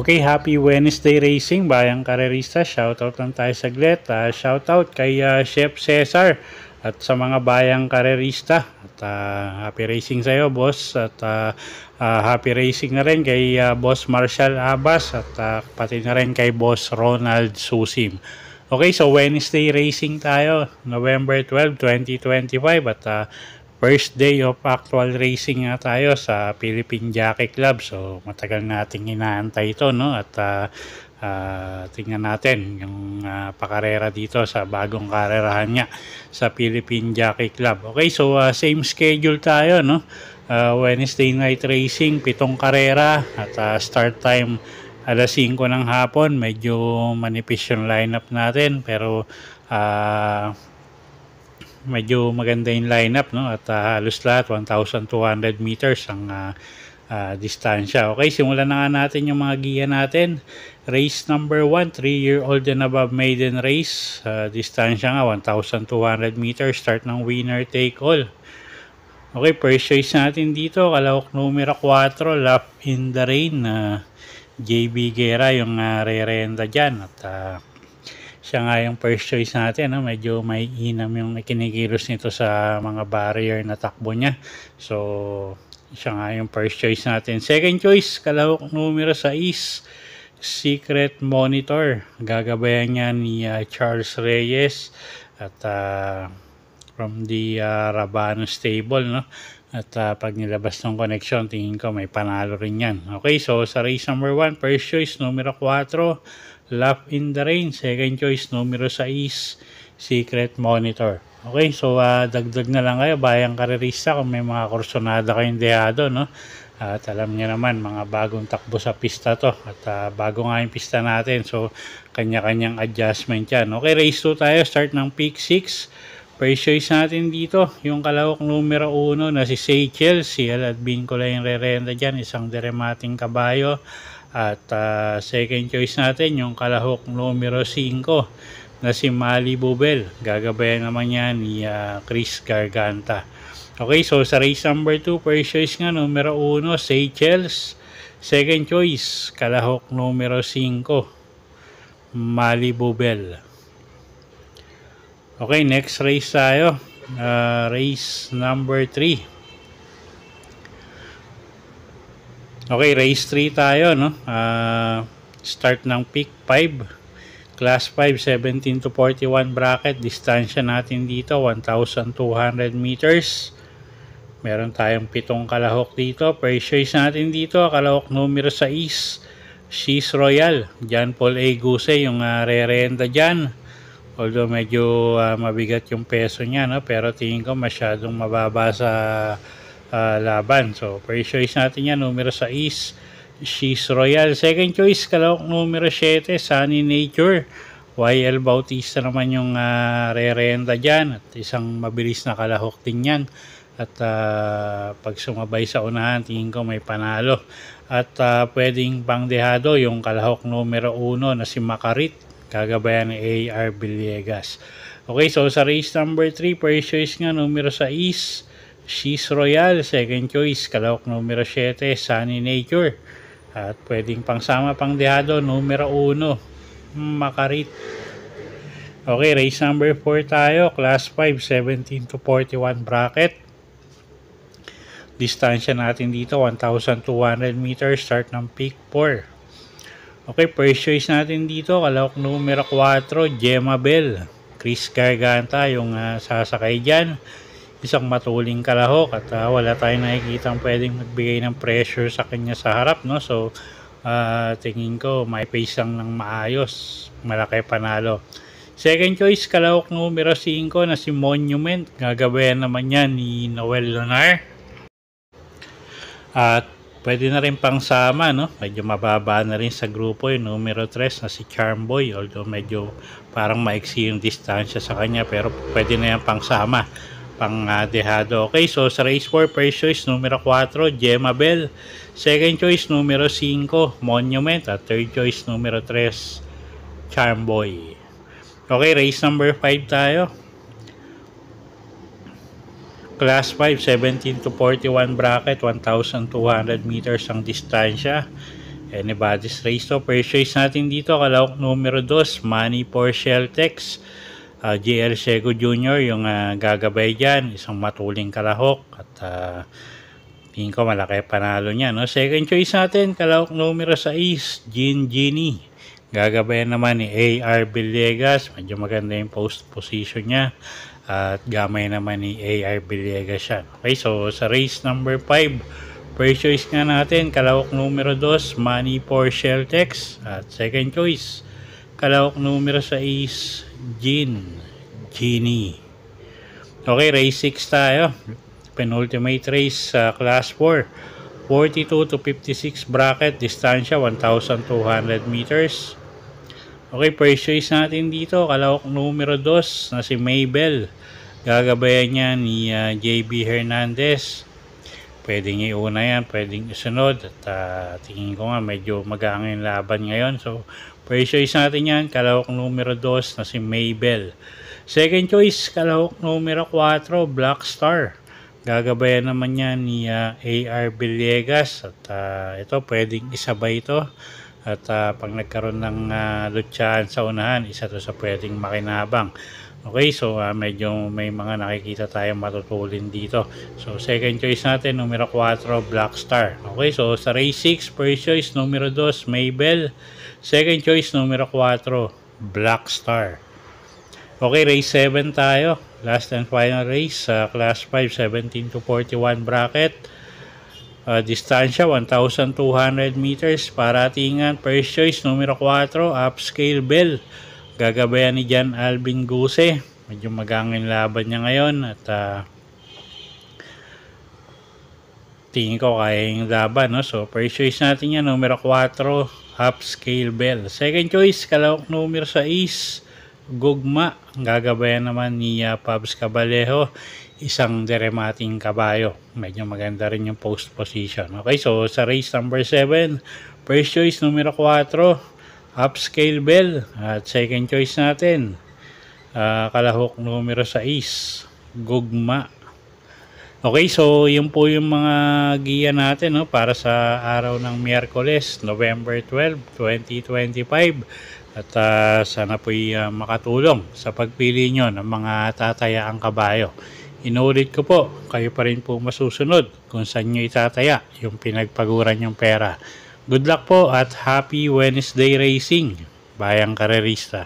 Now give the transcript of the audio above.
Okay, happy Wednesday racing, bayang karerista. Shoutout lang tayo saglit. Shoutout kay Chef Cesar at sa mga bayang karerista. At happy racing sa iyo, boss. At happy racing na rin kay Boss Marshall Abbas at pati na rin kay Boss Ronald Susim. Okay, so Wednesday racing tayo, November 12, 2025 at first day of actual racing nga tayo sa Philippine Jockey Club. So matagal nating inaantay ito, no? At tingnan natin yung pakarera dito sa bagong karerahan niya sa Philippine Jockey Club. Okay, so same schedule tayo, no? Wednesday night racing, 7 karera at start time alas 5 ng hapon. Medyo manipis yung lineup natin pero medyo maganda yung lineup, no? At halos lahat 1,200 meters ang distansya. Okay, simulan na nga natin yung mga giya natin. Race number 1, 3-year-old and above maiden race. Distansya nga 1,200 meters. Start ng winner take all. Okay, first choice natin dito, kalahok numero 4, Love in the Rain. JB Guerra yung re-renta dyan. At siya nga yung first choice natin, no? Medyo may inam yung kinikilos nito sa mga barrier na takbo niya. So, siya nga yung first choice natin. Second choice, kalahok numero 6, Secret Monitor. Gagabayan niya ni Charles Reyes at from the Rabano Stable, no? At pag nilabas ng connection, tingin ko may panalo rin yan. Okay, so sa race number 1, first choice numero 4, Love in the Rain. Second choice numero 6, Secret Monitor. Okay, so dagdag na lang kayo bayang karerista kung may mga kursonada kayong dehado, no? At alam niyo naman, mga bagong takbo sa pista to at bago nga yung pista natin, so kanya-kanyang adjustment yan. Okay, race 2 tayo, start ng pick 6. First choice natin dito, yung kalahok numero 1 na si Seychelles. Si Aladbin ko lang yung re-renta dyan, isang deremating kabayo. At second choice natin, yung kalahok numero 5 na si Mali Bubel. Gagabayan naman yan ni Chris Garganta. Okay, so sa race number 2, first choice nga, numero 1, Seychelles. Second choice, kalahok numero 5, Mali Bubel. Okay, next race tayo. Race number 3. Okay, race 3 tayo, no? Start ng pick 5. Class 5, 17 to 41 bracket. Distansya natin dito, 1,200 meters. Meron tayong 7 kalahok dito. First choice natin dito, kalahok numero 6, She's Royal. John Paul A. Guse yung re-renta dyan. Although medyo mabigat yung peso niya, no? Pero tingin ko masyadong mababa sa laban. So, first choice natin yan, numero 6, She's Royal. Second choice, kalahok numero 7, Sunny Nature. YL Bautista naman yung re-renta dyan. At isang mabilis na kalahok din yan. At pag sumabay sa unahan, tingin ko may panalo. At pwedeng pangdehado yung kalahok numero 1 na si Makarit. Kagabayan ni A.R. Villegas. Okay, so sa race number 3, first choice nga, numero 6, She's Royal. Second choice, kalahok numero 7, Sunny Nature. At pwedeng pangsama pangdehado, numero 1, Makarit. Okay, race number 4 tayo, class 5, 17 to 41 bracket. Distansya natin dito, 1,200 meters. Start ng pick 4. Okay, first choice natin dito, kalahok numero 4, Gemma Bell. Chris Garganta yung sasakay dyan. Isang matuling kalahok at wala tayong nakikita pwedeng magbigay ng pressure sa kanya sa harap, no? So, tingin ko may pace lang ng maayos. Malaki panalo. Second choice, kalahok numero 5 na si Monument. Gagabayan naman yan ni Noel Lunar. At pwede na rin pang sama, no? Medyo mababa na rin sa grupo yung numero 3 na si Charmboy. Although medyo parang maiksi yung distansya sa kanya, pero pwede na yan pang sama. pang dehado. Okay, so sa race 4, first choice numero 4, Gemma Bell. Second choice numero 5, Monument. At third choice numero 3, Charmboy. Okay, race number 5 tayo. Class 5, 17 to 41 bracket, 1,200 meters ang distansya. Anybody's race to. First choice natin dito, kalahok numero 2, Money for Sheltex. JL Sego Jr. yung gagabay dyan, isang matuling kalahok. At tingin ko malaki panalo niya. No? Second choice natin, kalahok numero 6, Genie. Gagabayan naman ni AR Villegas. Medyo maganda yung post position niya. At gamay naman ni AR Villegas siya. Okay, so sa race number 5, first choice nga natin, kalahok numero 2, Money for Sheltex. At second choice, kalahok numero 6, Genie. Okay, race 6 tayo. Penultimate race sa class 4. 42 to 56 bracket, distansya 1,200 meters. Okay, first choice natin dito, kalahok numero 2 na si Maybell. Gagabayan niya ni JB Hernandez. Pwedeng iuna yan, pwedeng isunod. At tingin ko nga medyo magangin laban ngayon. So, first choice natin yan, kalahok numero 2 na si Maybell. Second choice, kalahok numero 4, Black Star. Gagabayan naman niya ni AR Villegas. At ito, pwedeng isabay ito. At pag nagkaroon ng lutsahan sa unahan, isa to sa pwedeng makinabang. Okay, so medyo may mga nakikita tayong matutulin dito. So second choice natin, numero 4, Black Star. Okay, so sa race 6, first choice, numero 2, Maybell. Second choice, numero 4, Black Star. Okay, race 7 tayo. Last and final race sa class 5, 17 to 41 bracket. Distansya 1,200 meters. Paratingan, first choice numero 4, Upscale Bell. Gagabayan ni Jan Alvin Guse. Medyo magangin laban niya ngayon. At tingin ko kaya yung laban. No? So first choice natin yan, numero 4, Upscale Bell. Second choice, kalahok numero 6, Gugma. Gagabayan naman ni Pabs Cabalejo, isang deremating kabayo. Medyo maganda rin yung post position. Okay, so sa race number 7, first choice numero 4, Upscale Bell. At second choice natin, kalahok numero 6, Gugma. Okay, so yun po yung mga giya natin, no, para sa araw ng Miyerkules, November 12, 2025. At sana po'y makatulong sa pagpili nyo ng mga tatayaang kabayo. Inuulit ko po, kayo pa rin po masusunod kung saan nyo itataya yung pinagpaguran yung pera. Good luck po at happy Wednesday racing, bayang karerista.